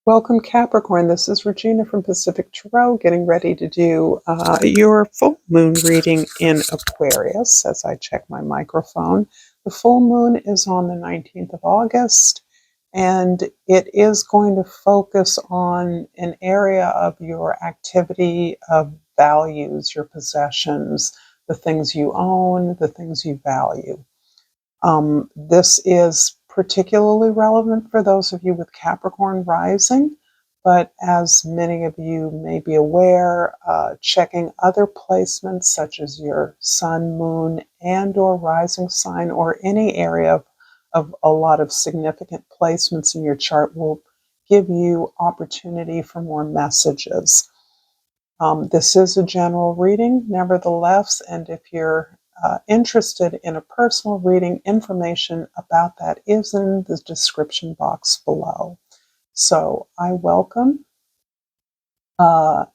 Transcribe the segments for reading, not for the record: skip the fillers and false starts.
Welcome, Capricorn. This is Regina from Pacific Tarot, getting ready to do your full moon reading in Aquarius as I check my microphone. The full moon is on the 19th of August, and it is going to focus on an area of your activity of values, your possessions, the things you own, the things you value. This is particularly relevant for those of you with Capricorn rising, but as many of you may be aware, checking other placements such as your sun, moon, and or rising sign, or any area of a lot of significant placements in your chart will give you opportunity for more messages. This is a general reading, nevertheless, and if you're interested in a personal reading, information about that is in the description box below. So I welcome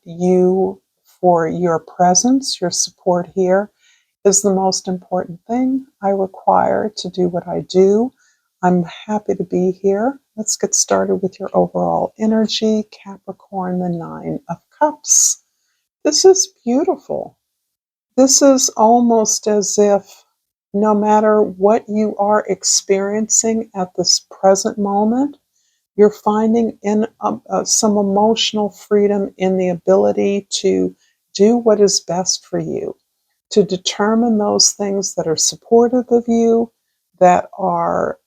you for your presence. Your support here is the most important thing I require to do what I do. I'm happy to be here. Let's get started with your overall energy. Capricorn, the Nine of Cups. This is beautiful. This is almost as if no matter what you are experiencing at this present moment, you're finding in some emotional freedom in the ability to do what is best for you, to determine those things that are supportive of you, that are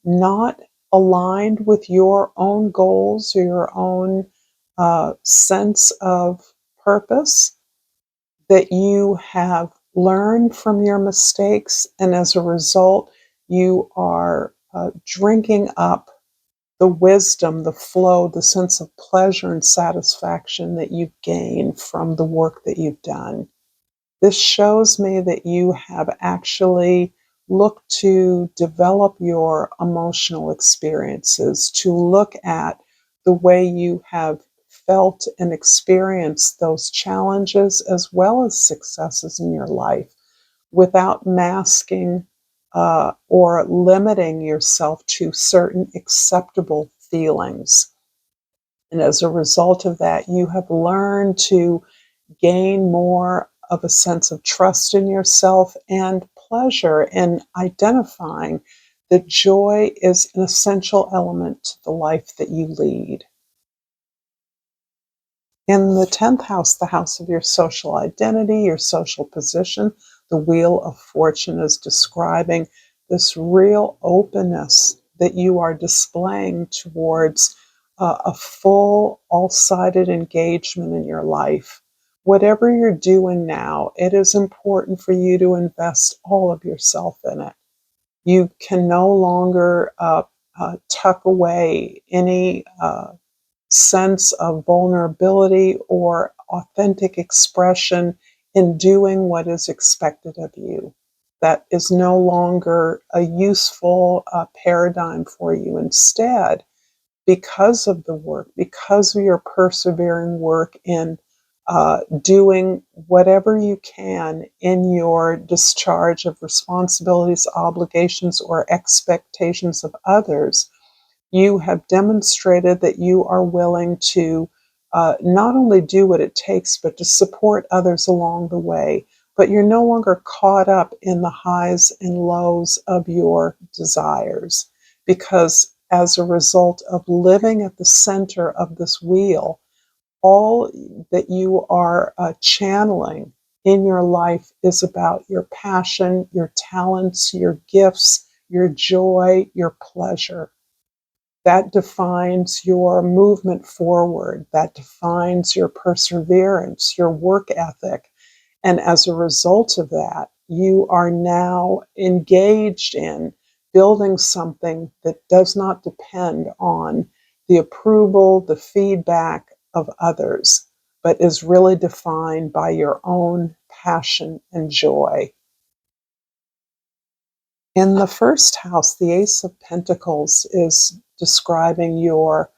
not aligned with your own goals or your own sense of purpose, that you have learned from your mistakes, and as a result, you are drinking up the wisdom, the flow, the sense of pleasure and satisfaction that you've gained from the work that you've done. This shows me that you have actually looked to develop your emotional experiences, to look at the way you have felt and experienced those challenges as well as successes in your life without masking or limiting yourself to certain acceptable feelings. And as a result of that, you have learned to gain more of a sense of trust in yourself and pleasure in identifying that joy is an essential element to the life that you lead. In the 10th house, the house of your social identity, your social position, the Wheel of Fortune is describing this real openness that you are displaying towards a full, all-sided engagement in your life. Whatever you're doing now, it is important for you to invest all of yourself in it. You can no longer tuck away any sense of vulnerability or authentic expression in doing what is expected of you. That is no longer a useful paradigm for you. Instead, because of the work, because of your persevering work in doing whatever you can in your discharge of responsibilities, obligations, or expectations of others, you have demonstrated that you are willing to not only do what it takes, but to support others along the way. But you're no longer caught up in the highs and lows of your desires, because as a result of living at the center of this wheel, all that you are channeling in your life is about your passion, your talents, your gifts, your joy, your pleasure. That defines your movement forward. That defines your perseverance, your work ethic. And as a result of that, you are now engaged in building something that does not depend on the approval, the feedback of others, but is really defined by your own passion and joy. In the first house, the Ace of Pentacles is describing your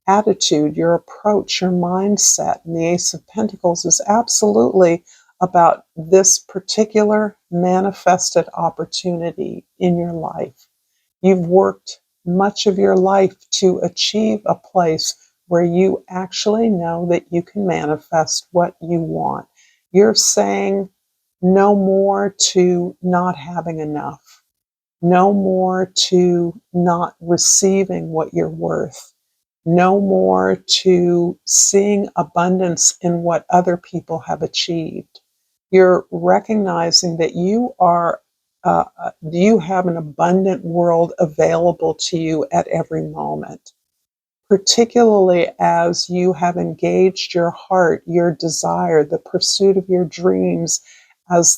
attitude, your approach, your mindset. And the Ace of Pentacles is absolutely about this particular manifested opportunity in your life. You've worked much of your life to achieve a place where you actually know that you can manifest what you want. You're saying no more to not having enough, no more to not receiving what you're worth, no more to seeing abundance in what other people have achieved. You're recognizing that you have an abundant world available to you at every moment, particularly as you have engaged your heart, your desire, the pursuit of your dreams as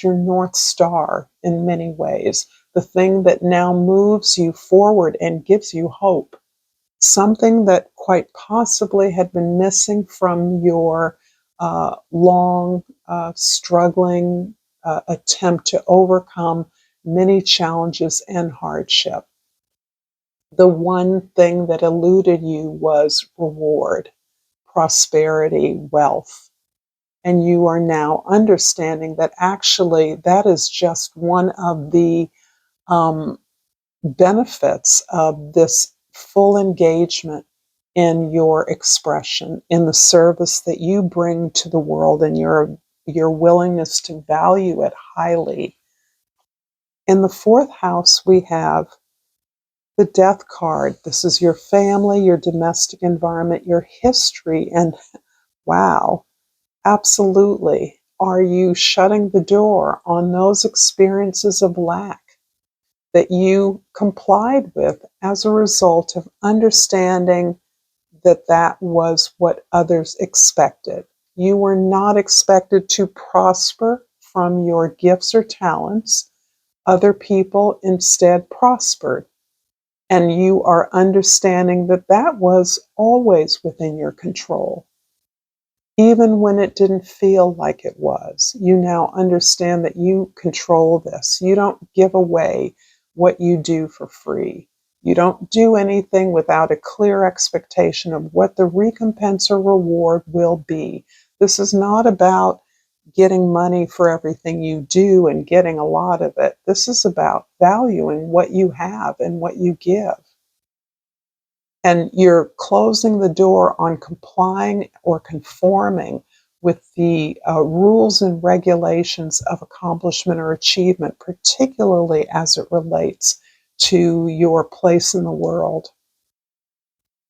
your North Star in many ways, the thing that now moves you forward and gives you hope. Something that quite possibly had been missing from your long, struggling attempt to overcome many challenges and hardship. The one thing that eluded you was reward, prosperity, wealth. And you are now understanding that actually that is just one of the um, benefits of this full engagement in your expression, in the service that you bring to the world, and your willingness to value it highly. In the fourth house, we have the Death card. This is your family, your domestic environment, your history, and wow, absolutely. Are you shutting the door on those experiences of lack that you complied with as a result of understanding that that was what others expected? You were not expected to prosper from your gifts or talents. Other people instead prospered. And you are understanding that that was always within your control. Even when it didn't feel like it was, you now understand that you control this. You don't give away what you do for free. You don't do anything without a clear expectation of what the recompense or reward will be. This is not about getting money for everything you do and getting a lot of it. This is about valuing what you have and what you give. And you're closing the door on complying or conforming with the rules and regulations of accomplishment or achievement, particularly as it relates to your place in the world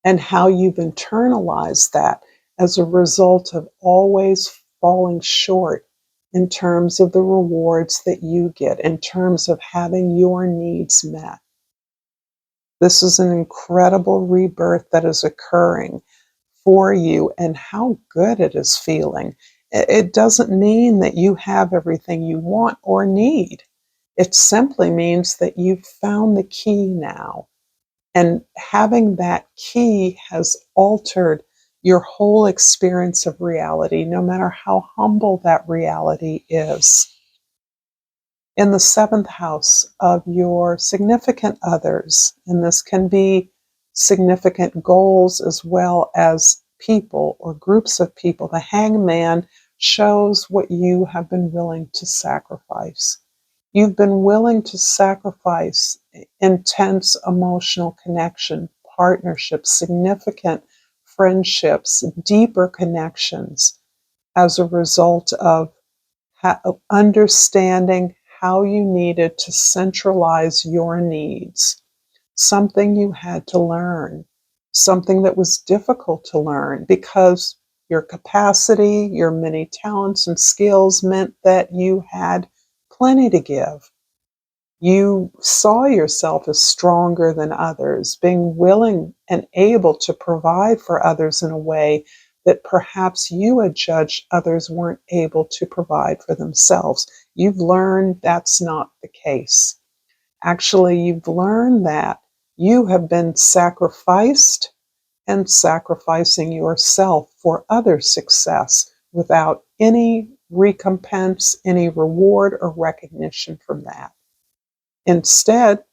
and how you've internalized that as a result of always falling short in terms of the rewards that you get, in terms of having your needs met. This is an incredible rebirth that is occurring for you, and how good it is feeling. It doesn't mean that you have everything you want or need. It simply means that you've found the key now. And having that key has altered your whole experience of reality, no matter how humble that reality is. In the seventh house of your significant others, and this can be significant goals as well as people or groups of people, the hangman shows what you have been willing to sacrifice. You've been willing to sacrifice intense emotional connection, partnerships, significant friendships, deeper connections as a result of understanding how you needed to centralize your needs, something you had to learn, something that was difficult to learn because your capacity, your many talents and skills meant that you had plenty to give. You saw yourself as stronger than others, being willing and able to provide for others in a way that perhaps you had judged others weren't able to provide for themselves. You've learned that's not the case. Actually, you've learned that you have been sacrificed and sacrificing yourself for other success without any recompense, any reward or recognition from that. Instead,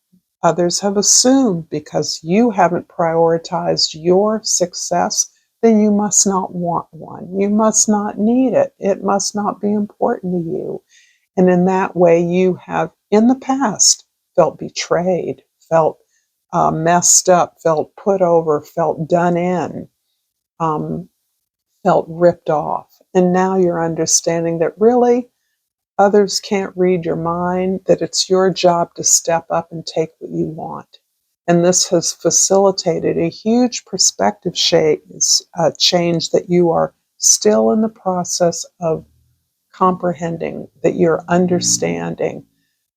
others have assumed because you haven't prioritized your success, then you must not want one. You must not need it. It must not be important to you. And in that way, you have, in the past, felt betrayed, felt messed up, felt put over, felt done in, um, felt ripped off. And now you're understanding that really others can't read your mind, that it's your job to step up and take what you want. And this has facilitated a huge perspective change that you are still in the process of comprehending, that you're understanding.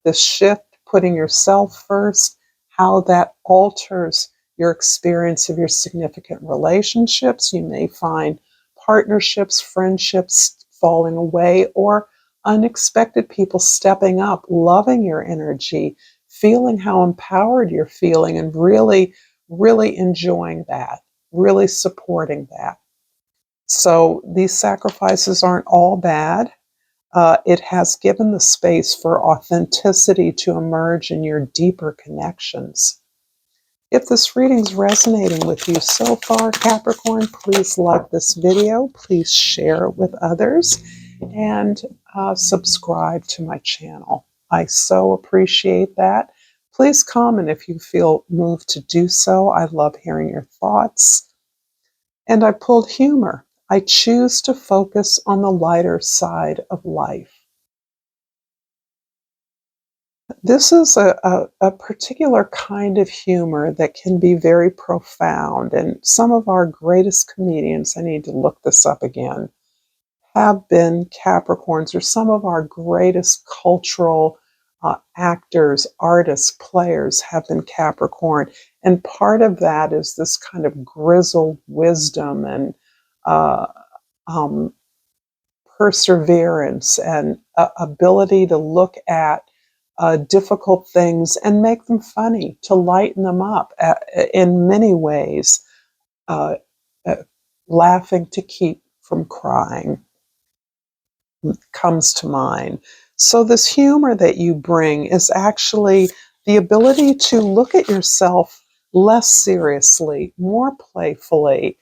The shift, putting yourself first, how that alters your experience of your significant relationships. You may find partnerships, friendships falling away, or unexpected people stepping up, loving your energy, feeling how empowered you're feeling, and really, really enjoying that, really supporting that. So these sacrifices aren't all bad. It has given the space for authenticity to emerge in your deeper connections. If this reading's resonating with you so far, Capricorn, please like this video, please share it with others, and subscribe to my channel. I so appreciate that. Please comment if you feel moved to do so. I love hearing your thoughts. And I pulled humor. I choose to focus on the lighter side of life. This is a particular kind of humor that can be very profound, and some of our greatest comedians, I need to look this up again, have been Capricorns, or some of our greatest cultural actors, artists, players have been Capricorn. And part of that is this kind of grizzled wisdom and uh, um, perseverance and ability to look at difficult things and make them funny, to lighten them up in many ways, uh, uh, laughing to keep from crying comes to mind. So, this humor that you bring is actually the ability to look at yourself less seriously, more playfully,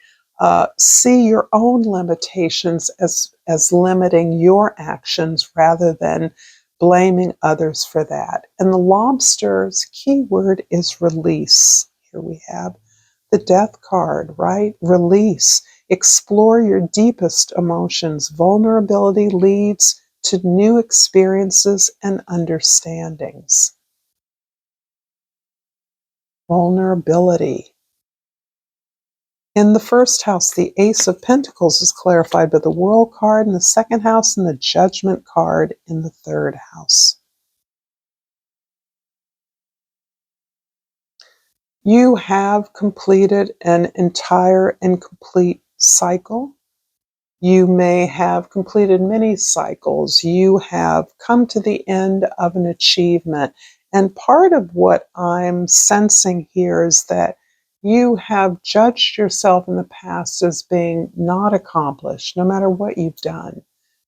see your own limitations as limiting your actions rather than blaming others for that. And the lobster's key word is release. Here we have the death card, right? Release. Explore your deepest emotions. Vulnerability leads to new experiences and understandings. Vulnerability. In the first house, the Ace of Pentacles is clarified by the World card in the second house and the Judgment card in the third house. You have completed an entire and complete cycle. You may have completed many cycles. You have come to the end of an achievement. And part of what I'm sensing here is that you have judged yourself in the past as being not accomplished, no matter what you've done,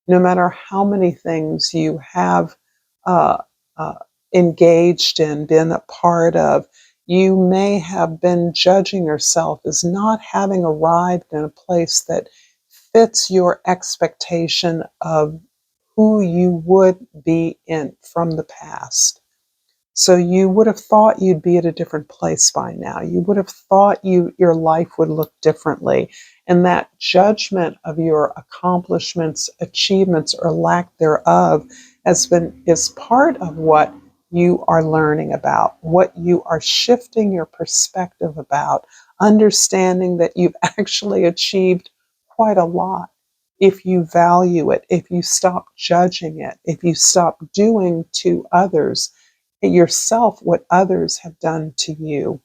no matter how many things you have uh, uh, engaged in, been a part of. You may have been judging yourself as not having arrived in a place that fits your expectation of who you would be in from the past. So you would have thought you'd be at a different place by now. You would have thought your life would look differently. And that judgment of your accomplishments, achievements, or lack thereof is part of what you are learning about, what you are shifting your perspective about, understanding that you've actually achieved quite a lot if you value it, if you stop judging it, if you stop doing to others yourself what others have done to you.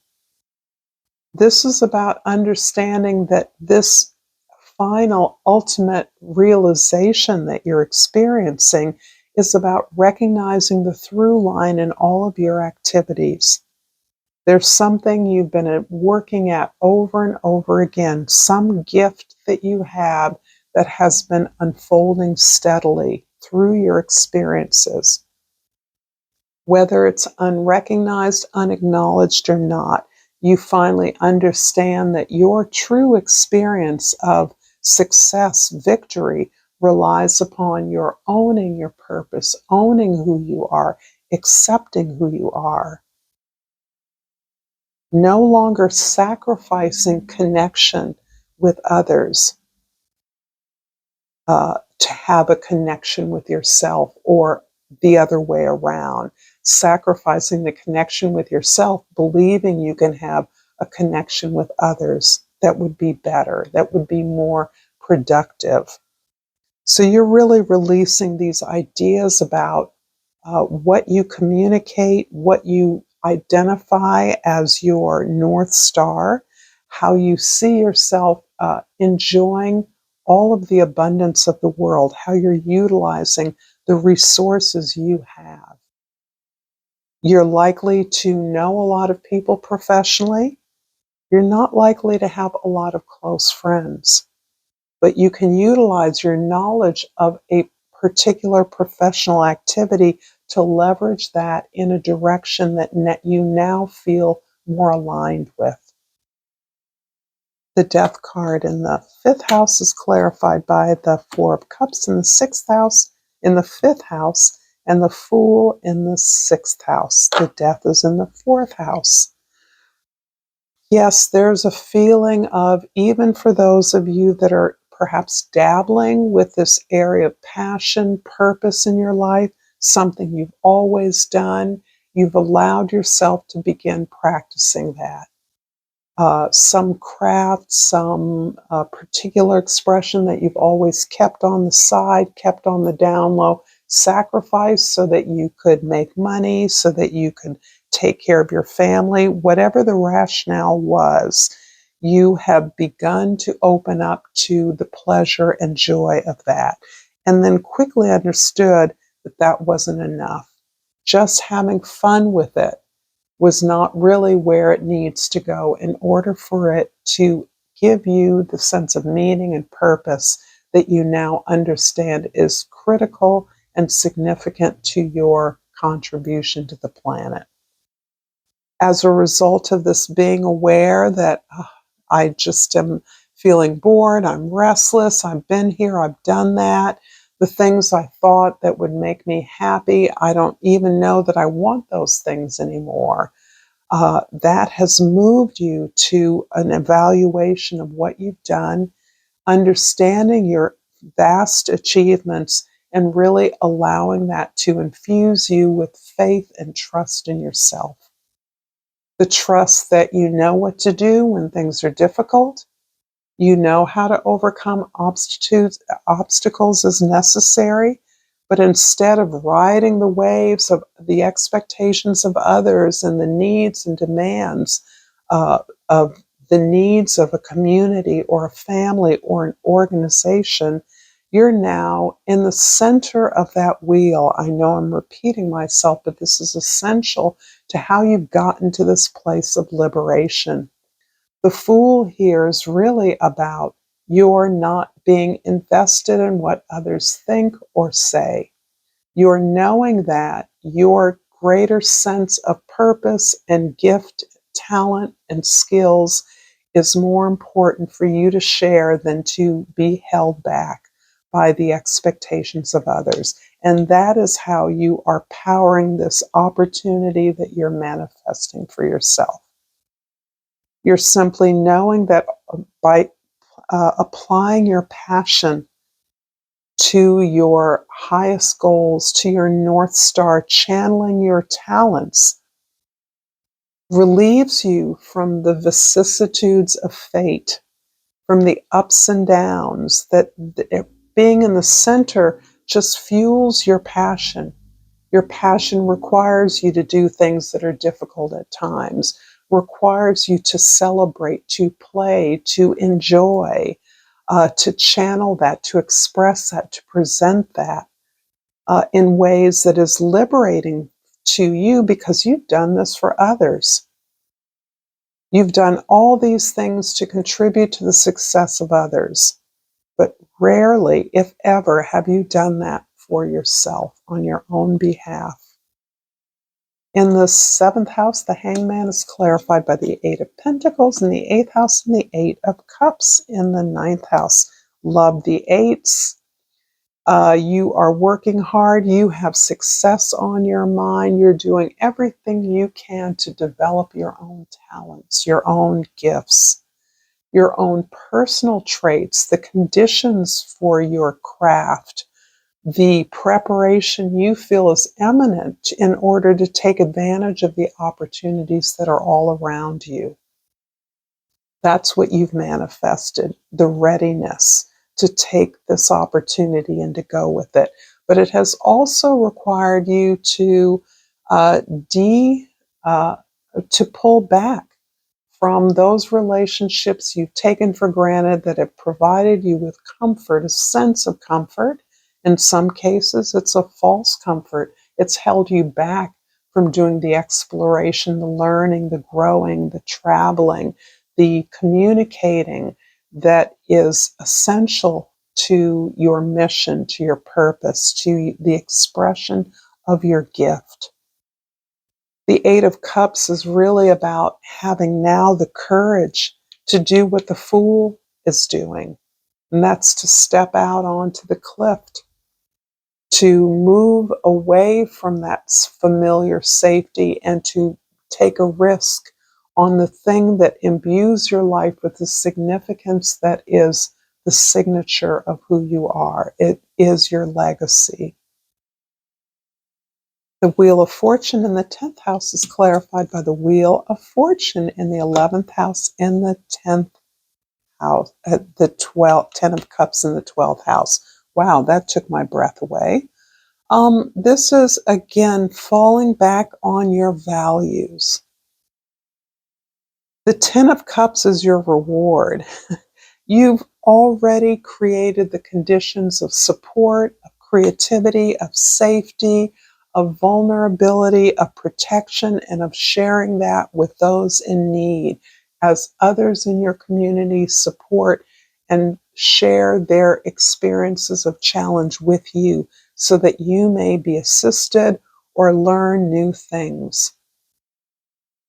This is about understanding that this final ultimate realization that you're experiencing is about recognizing the through line in all of your activities. There's something you've been working at over and over again, some gift that you have that has been unfolding steadily through your experiences. Whether it's unrecognized, unacknowledged, or not, you finally understand that your true experience of success, victory, relies upon your owning your purpose, owning who you are, accepting who you are. no longer sacrificing connection with others to have a connection with yourself, or the other way around. Sacrificing the connection with yourself, believing you can have a connection with others that would be better, that would be more productive. So you're really releasing these ideas about what you communicate, what you identify as your North Star, how you see yourself enjoying all of the abundance of the world, how you're utilizing the resources you have. You're likely to know a lot of people professionally. You're not likely to have a lot of close friends, but you can utilize your knowledge of a particular professional activity to leverage that in a direction that you now feel more aligned with. The Death card in the fifth house is clarified by the Four of Cups in the sixth house, in the fifth house, and the Fool in the sixth house. The Death is in the fourth house. Yes, there's a feeling of, even for those of you that are perhaps dabbling with this area of passion, purpose in your life, something you've always done, you've allowed yourself to begin practicing that. Some craft, some particular expression that you've always kept on the side, kept on the down low, sacrificed so that you could make money, so that you could take care of your family, whatever the rationale was, you have begun to open up to the pleasure and joy of that. And then quickly understood that that wasn't enough. Just having fun with it was not really where it needs to go in order for it to give you the sense of meaning and purpose that you now understand is critical and significant to your contribution to the planet. As a result of this being aware that I just am feeling bored, I'm restless, I've been here, I've done that, the things I thought that would make me happy, I don't even know that I want those things anymore. That has moved you to an evaluation of what you've done, understanding your vast achievements, and really allowing that to infuse you with faith and trust in yourself. The trust that you know what to do when things are difficult. You know how to overcome obstacles as necessary, but instead of riding the waves of the expectations of others and the needs and demands of the needs of a community or a family or an organization, you're now in the center of that wheel. I know I'm repeating myself, but this is essential to how you've gotten to this place of liberation. The Fool here is really about your not being invested in what others think or say. You're knowing that your greater sense of purpose and gift, talent, and skills is more important for you to share than to be held back by the expectations of others. And that is how you are powering this opportunity that you're manifesting for yourself. You're simply knowing that by applying your passion to your highest goals, to your North Star, channeling your talents, relieves you from the vicissitudes of fate, from the ups and downs, that being in the center just fuels your passion. Your passion requires you to do things that are difficult at times, requires you to celebrate, to play, to enjoy, to channel that, to express that, to present that in ways that is liberating to you because you've done this for others. You've done all these things to contribute to the success of others, but rarely, if ever, have you done that for yourself on your own behalf. In the seventh house, the Hangman is clarified by the Eight of Pentacles, in the eighth house, and the Eight of Cups in the ninth house. Love the eights. You are working hard. You have success on your mind. You're doing everything you can to develop your own talents, your own gifts, your own personal traits, the conditions for your craft, the preparation you feel is eminent in order to take advantage of the opportunities that are all around you. That's what you've manifested, the readiness to take this opportunity and to go with it. But it has also required you to uh, de to pull back from those relationships you've taken for granted that have provided you with comfort, a sense of comfort. In some cases, it's a false comfort. It's held you back from doing the exploration, the learning, the growing, the traveling, the communicating that is essential to your mission, to your purpose, to the expression of your gift. The Eight of Cups is really about having now the courage to do what the Fool is doing, and that's to step out onto the cliff, to move away from that familiar safety and to take a risk on the thing that imbues your life with the significance that is the signature of who you are. It is your legacy. The Wheel of Fortune in the 10th house is clarified by the Wheel of Fortune in the 11th house and the 10th house, the 10 of Cups in the 12th house. Wow, that took my breath away. This is, again, falling back on your values. The 10 of Cups is your reward. You've already created the conditions of support, of creativity, of safety, of vulnerability, of protection, and of sharing that with those in need as others in your community support and share their experiences of challenge with you so that you may be assisted or learn new things.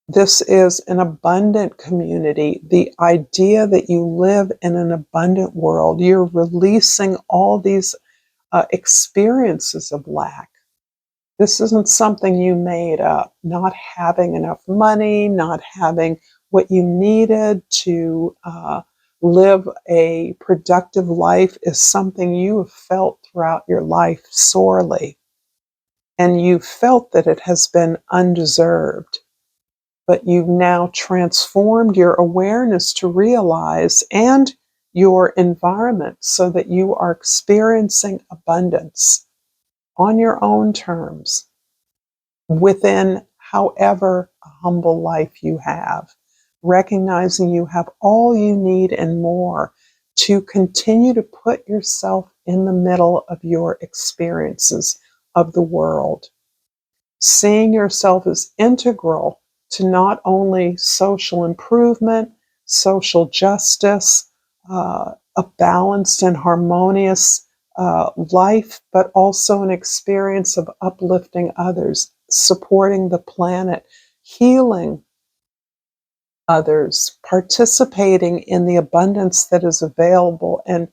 This is an abundant community. The idea that you live in an abundant world, you're releasing all these experiences of lack. This isn't something you made up. Not having enough money, not having what you needed to live a productive life is something you have felt throughout your life sorely. And you felt that it has been undeserved. But you've now transformed your awareness to realize and your environment so that you are experiencing abundance on your own terms within however humble life you have, recognizing you have all you need and more to continue to put yourself in the middle of your experiences of the world, seeing yourself as integral to not only social improvement, social justice, a balanced and harmonious life, but also an experience of uplifting others, supporting the planet, healing others, participating in the abundance that is available and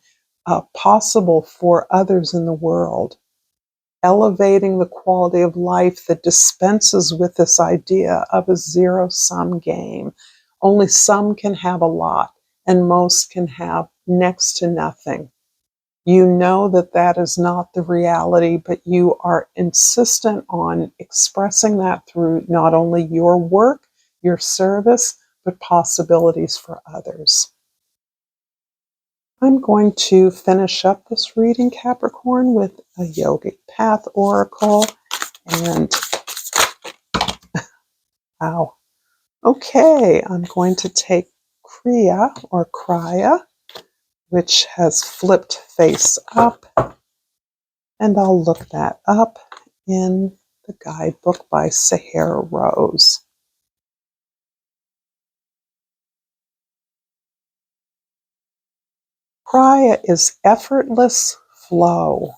possible for others in the world, elevating the quality of life that dispenses with this idea of a zero-sum game. Only some can have a lot, and most can have next to nothing. You know that that is not the reality, but you are insistent on expressing that through not only your work, your service, but possibilities for others. I'm going to finish up this reading, Capricorn, with a yogic path oracle. And wow. Okay, I'm going to take Kriya or Kriya, which has flipped face up. And I'll look that up in the guidebook by Sahara Rose. Kriya is effortless flow.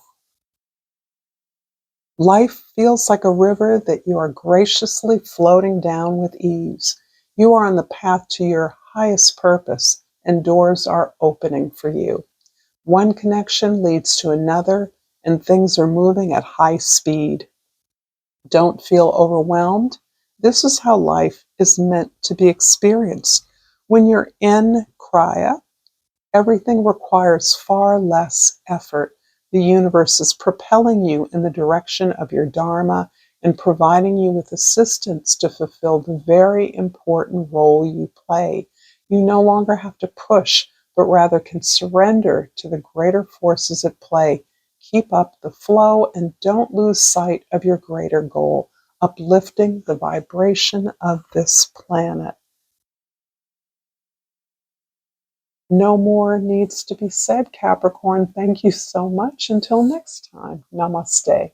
Life feels like a river that you are graciously floating down with ease. You are on the path to your highest purpose, and doors are opening for you. One connection leads to another, and things are moving at high speed. Don't feel overwhelmed. This is how life is meant to be experienced. When you're in Kriya, everything requires far less effort. The universe is propelling you in the direction of your Dharma and providing you with assistance to fulfill the very important role you play. You no longer have to push, but rather can surrender to the greater forces at play. Keep up the flow and don't lose sight of your greater goal, uplifting the vibration of this planet. No more needs to be said, Capricorn. Thank you so much. Until next time, namaste.